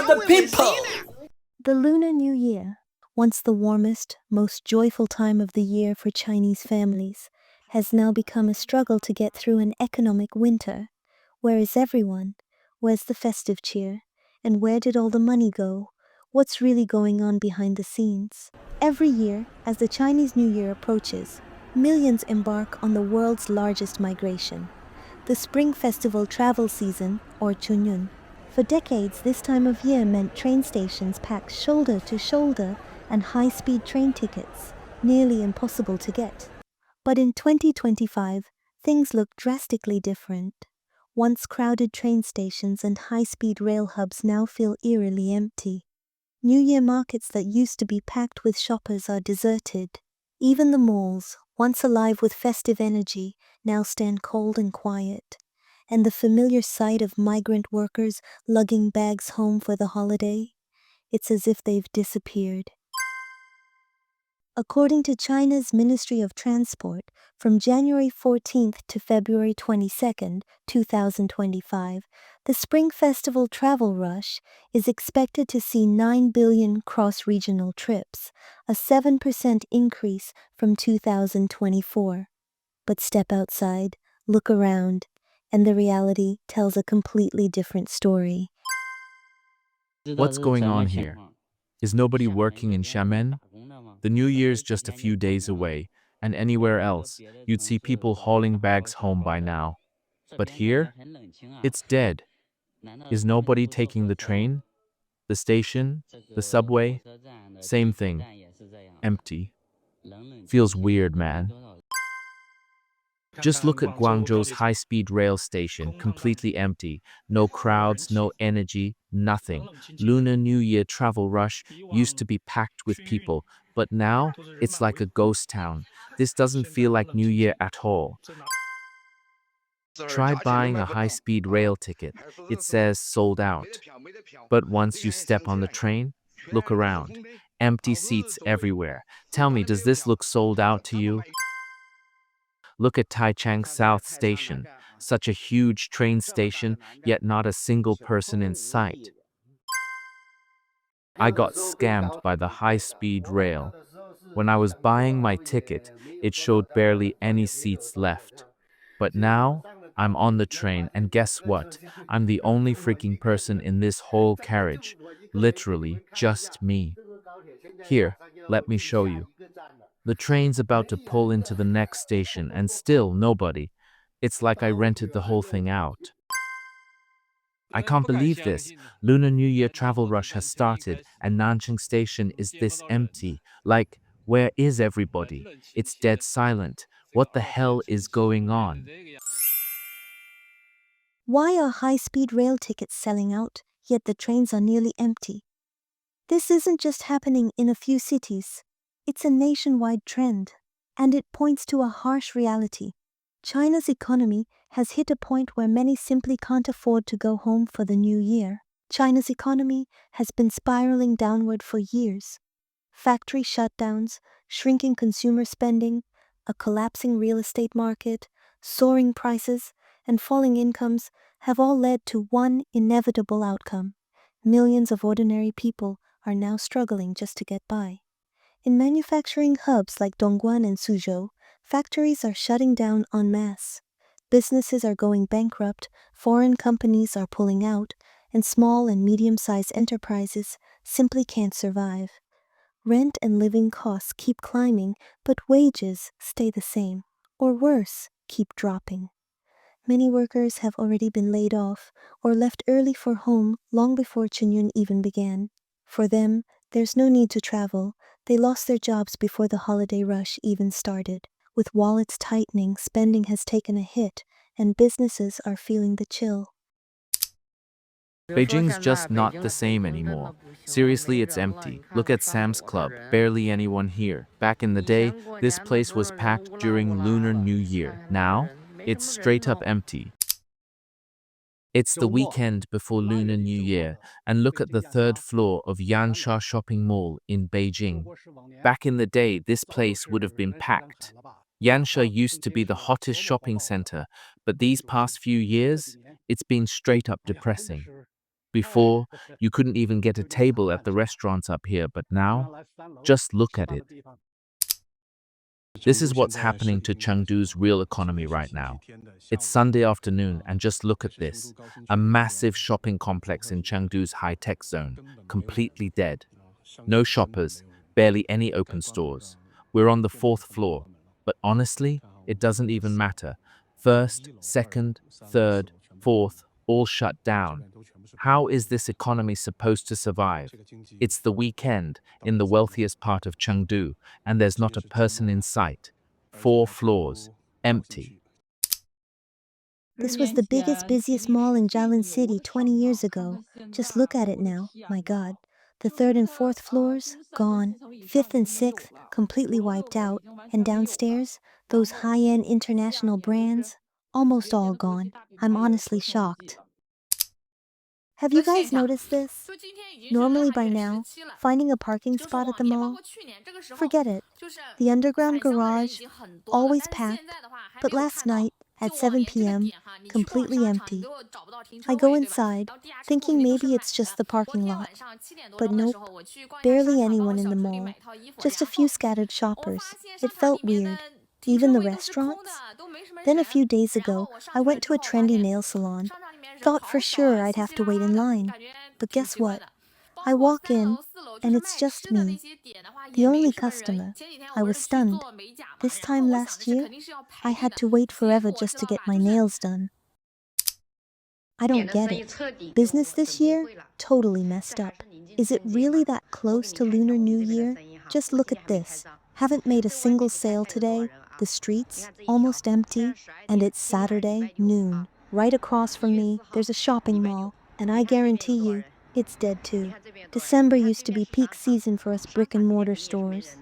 the people! The Lunar New Year, once the warmest, most joyful time of the year for Chinese families, has now become a struggle to get through an economic winter. Where is everyone? Where's the festive cheer? And where did all the money go? What's really going on behind the scenes? Every year, as the Chinese New Year approaches, millions embark on the world's largest migration, the Spring Festival travel season, or Chunyun. For decades, this time of year meant train stations packed shoulder to shoulder and high-speed train tickets, nearly impossible to get. But in 2025, things look drastically different. Once crowded train stations and high-speed rail hubs now feel eerily empty. New Year markets that used to be packed with shoppers are deserted. Even the malls, once alive with festive energy, now stand cold and quiet. And the familiar sight of migrant workers lugging bags home for the holiday, it's as if they've disappeared. According to China's Ministry of Transport, from January 14th to February 22nd, 2025, the Spring Festival travel rush is expected to see 9 billion cross-regional trips, a 7% increase from 2024. But step outside, look around, and the reality tells a completely different story. What's going on here? Is nobody working in Xiamen? The New Year's just a few days away, and anywhere else, you'd see people hauling bags home by now. But here, it's dead. Is nobody taking the train? The station? The subway? Same thing. Empty. Feels weird, man. Just look at Guangzhou's high-speed rail station, completely empty. No crowds, no energy, nothing. Lunar New Year travel rush used to be packed with people, but now it's like a ghost town. This doesn't feel like New Year at all. Try buying a high-speed rail ticket. It says sold out. But once you step on the train, look around. Empty seats everywhere. Tell me, does this look sold out to you? Look at Taichung South Station, such a huge train station, yet not a single person in sight. I got scammed by the high-speed rail. When I was buying my ticket, it showed barely any seats left. But now, I'm on the train, and guess what? I'm the only freaking person in this whole carriage. Literally, just me. Here, let me show you. The train's about to pull into the next station and still nobody. It's like I rented the whole thing out. I can't believe this. Lunar New Year travel rush has started and Nanjing Station is this empty. Like, where is everybody? It's dead silent. What the hell is going on? Why are high-speed rail tickets selling out, yet the trains are nearly empty? This isn't just happening in a few cities. It's a nationwide trend, and it points to a harsh reality. China's economy has hit a point where many simply can't afford to go home for the new year. China's economy has been spiraling downward for years. Factory shutdowns, shrinking consumer spending, a collapsing real estate market, soaring prices, and falling incomes have all led to one inevitable outcome. Millions of ordinary people are now struggling just to get by. In manufacturing hubs like Dongguan and Suzhou, factories are shutting down en masse. Businesses are going bankrupt, foreign companies are pulling out, and small and medium-sized enterprises simply can't survive. Rent and living costs keep climbing, but wages stay the same, or worse, keep dropping. Many workers have already been laid off or left early for home long before Chunyun even began. For them, there's no need to travel. They lost their jobs before the holiday rush even started. With wallets tightening, spending has taken a hit, and businesses are feeling the chill. Beijing's just not the same anymore. Seriously, it's empty. Look at Sam's Club, barely anyone here. Back in the day, this place was packed during Lunar New Year. Now, it's straight up empty. It's the weekend before Lunar New Year, and look at the third floor of Yansha Shopping Mall in Beijing. Back in the day, this place would have been packed. Yansha used to be the hottest shopping center, but these past few years, it's been straight up depressing. Before, you couldn't even get a table at the restaurants up here, but now, just look at it. This is what's happening to Chengdu's real economy right now. It's Sunday afternoon, and just look at this. A massive shopping complex in Chengdu's high-tech zone, completely dead. No shoppers, barely any open stores. We're on the fourth floor, but honestly, it doesn't even matter. First, second, third, fourth, all shut down. How is this economy supposed to survive? It's the weekend in the wealthiest part of Chengdu, and there's not a person in sight. 4 floors, empty. This was the biggest, busiest mall in Jialin City 20 years ago. Just look at it now, my God. The third and fourth floors, gone. Fifth and sixth, completely wiped out. And downstairs, those high-end international brands, almost all gone. I'm honestly shocked. Have you guys noticed this? Normally by now, finding a parking spot at the mall, forget it. The underground garage, always packed, but last night, at 7 p.m., completely empty. I go inside, thinking maybe it's just the parking lot. But nope, barely anyone in the mall. Just a few scattered shoppers. It felt weird. Even the restaurants? Then a few days ago, I went to a trendy nail salon. Thought for sure I'd have to wait in line. But guess what? I walk in, and it's just me, the only customer. I was stunned. This time last year, I had to wait forever just to get my nails done. I don't get it. Business this year? Totally messed up. Is it really that close to Lunar New Year? Just look at this. Haven't made a single sale today. The streets, almost empty. And it's Saturday, noon. Right across from me, there's a shopping mall. And I guarantee you, it's dead too. December used to be peak season for us brick and mortar stores.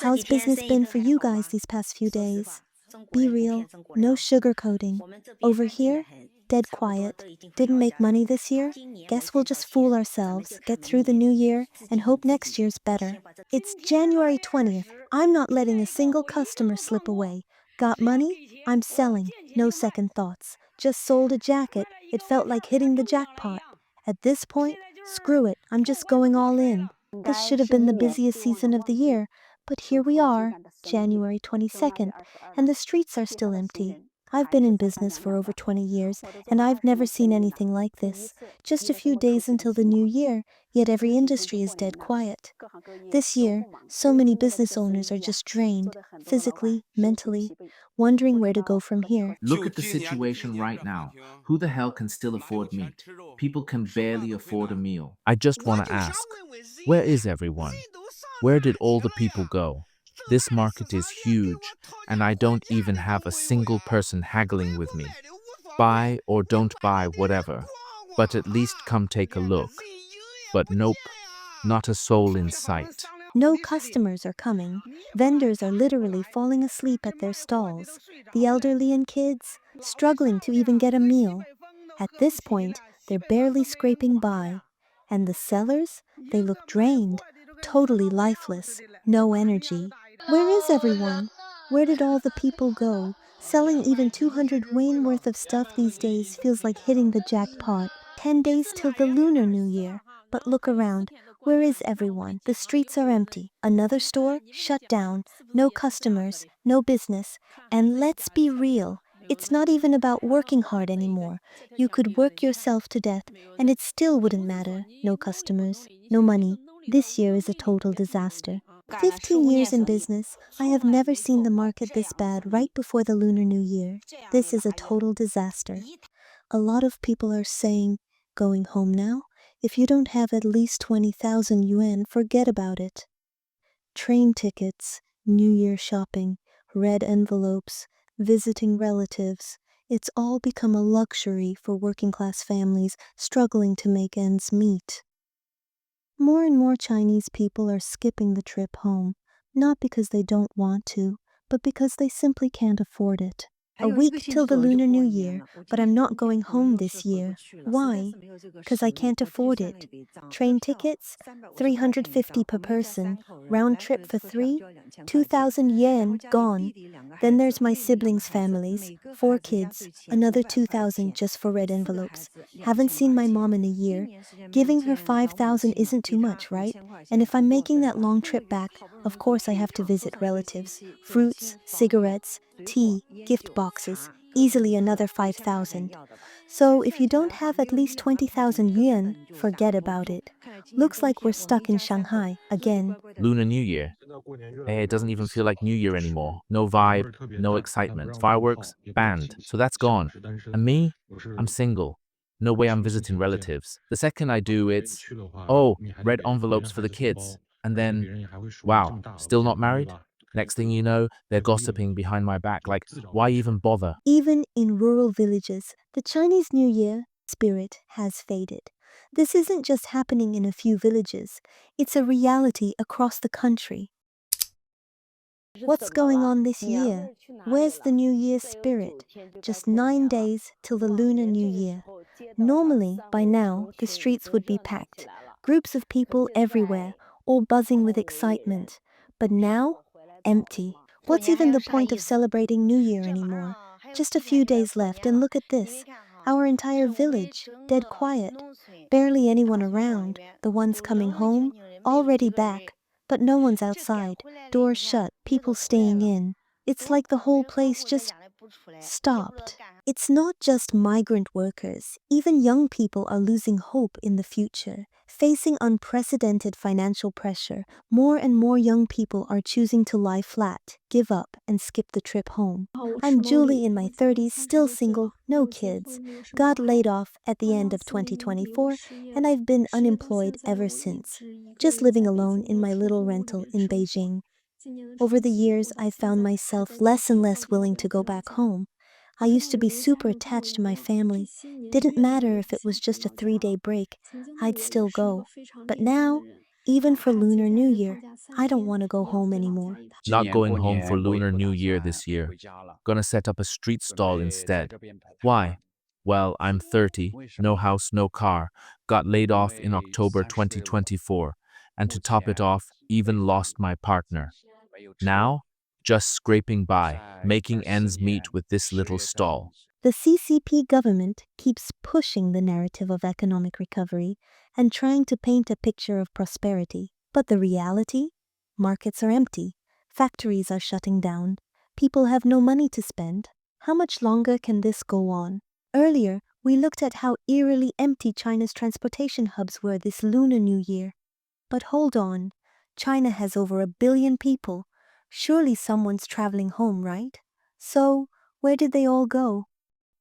How's business been for you guys these past few days? Be real, no sugarcoating. Over here, dead quiet. Didn't make money this year? Guess we'll just fool ourselves, get through the new year, and hope next year's better. It's January 20th. I'm not letting a single customer slip away. Got money? I'm selling. No second thoughts. Just sold a jacket. It felt like hitting the jackpot. At this point, screw it. I'm just going all in. This should have been the busiest season of the year, but here we are, January 22nd, and the streets are still empty. I've been in business for over 20 years, and I've never seen anything like this. Just a few days until the new year, yet every industry is dead quiet. This year, so many business owners are just drained, physically, mentally, wondering where to go from here. Look at the situation right now. Who the hell can still afford meat? People can barely afford a meal. I just want to ask, where is everyone? Where did all the people go? This market is huge, and I don't even have a single person haggling with me. Buy or don't buy, whatever. But at least come take a look. But nope, not a soul in sight. No customers are coming. Vendors are literally falling asleep at their stalls. The elderly and kids, struggling to even get a meal. At this point, they're barely scraping by. And the sellers? They look drained, totally lifeless, no energy. Where is everyone? Where did all the people go? Selling even 200 Wayne worth of stuff these days feels like hitting the jackpot. 10 days till the Lunar New Year. But look around. Where is everyone? The streets are empty. Another store? Shut down. No customers. No business. And let's be real. It's not even about working hard anymore. You could work yourself to death, and it still wouldn't matter. No customers. No money. This year is a total disaster. 15 years in business, I have never seen the market this bad right before the Lunar New Year. This is a total disaster. A lot of people are saying, going home now? If you don't have at least 20,000 yuan, forget about it. Train tickets, New Year shopping, red envelopes, visiting relatives. It's all become a luxury for working class families struggling to make ends meet. More and more Chinese people are skipping the trip home, not because they don't want to, but because they simply can't afford it. A week till the Lunar New Year, but I'm not going home this year. Why? 'Cause I can't afford it. Train tickets, 350 per person, round trip for three, 2,000 yen gone. Then there's my siblings' families, 4 kids, another 2,000 just for red envelopes. Haven't seen my mom in a year. Giving her 5,000 isn't too much, right? And if I'm making that long trip back, of course I have to visit relatives. Fruits, cigarettes, tea, gift boxes, easily another 5,000. So if you don't have at least 20,000 yuan, forget about it. Looks like we're stuck in Shanghai again. Lunar New Year. Hey, it doesn't even feel like New Year anymore. No vibe, no excitement. Fireworks, banned. So that's gone. And me? I'm single. No way I'm visiting relatives. The second I do, it's, oh, red envelopes for the kids. And then, wow, still not married? Next thing you know, they're gossiping behind my back. Like, why even bother? Even in rural villages, the Chinese New Year spirit has faded. This isn't just happening in a few villages, it's a reality across the country. What's going on this year? Where's the New Year spirit? Just 9 days till the Lunar New Year. Normally, by now, the streets would be packed. Groups of people everywhere, all buzzing with excitement. But now, empty. What's even the point of celebrating New Year anymore? Just a few days left, and look at this. Our entire village, dead quiet. Barely anyone around, the ones coming home, already back. But no one's outside, doors shut, people staying in. It's like the whole place just stopped. It's not just migrant workers, even young people are losing hope in the future. Facing unprecedented financial pressure, more and more young people are choosing to lie flat, give up, and skip the trip home. I'm Julie in my 30s, still single, no kids. Got laid off at the end of 2024, and I've been unemployed ever since. Just living alone in my little rental in Beijing. Over the years, I've found myself less and less willing to go back home. I used to be super attached to my family. Didn't matter if it was just a 3-day break, I'd still go. But now, even for Lunar New Year, I don't want to go home anymore. Not going home for Lunar New Year this year. Gonna set up a street stall instead. Why? Well, I'm 30, no house, no car, got laid off in October 2024, and to top it off, even lost my partner. Now, just scraping by, making ends meet with this little stall. The CCP government keeps pushing the narrative of economic recovery and trying to paint a picture of prosperity. But the reality? Markets are empty. Factories are shutting down. People have no money to spend. How much longer can this go on? Earlier, we looked at how eerily empty China's transportation hubs were this Lunar New Year. But hold on. China has over 1 billion people. Surely someone's traveling home, right? So, where did they all go?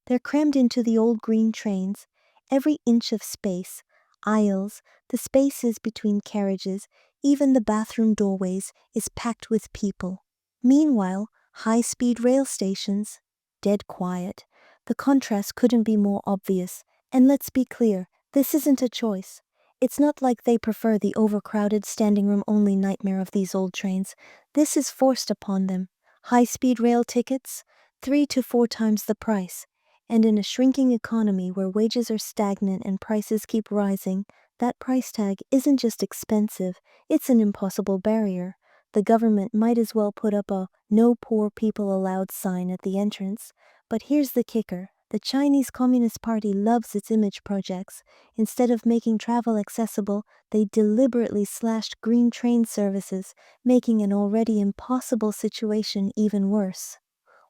They're crammed into the old green trains. Every inch of space, aisles, the spaces between carriages, even the bathroom doorways is packed with people. Meanwhile, high-speed rail stations, dead quiet. The contrast couldn't be more obvious. And let's be clear, this isn't a choice. It's not like they prefer the overcrowded standing room only nightmare of these old trains. This is forced upon them. High-speed rail tickets, 3 to 4 times the price. And in a shrinking economy where wages are stagnant and prices keep rising, that price tag isn't just expensive, it's an impossible barrier. The government might as well put up a "No poor people allowed" sign at the entrance. But here's the kicker. The Chinese Communist Party loves its image projects. Instead of making travel accessible, they deliberately slashed green train services, making an already impossible situation even worse.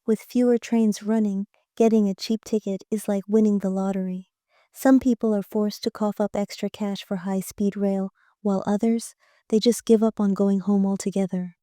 With fewer trains running, getting a cheap ticket is like winning the lottery. Some people are forced to cough up extra cash for high-speed rail, while others, they just give up on going home altogether.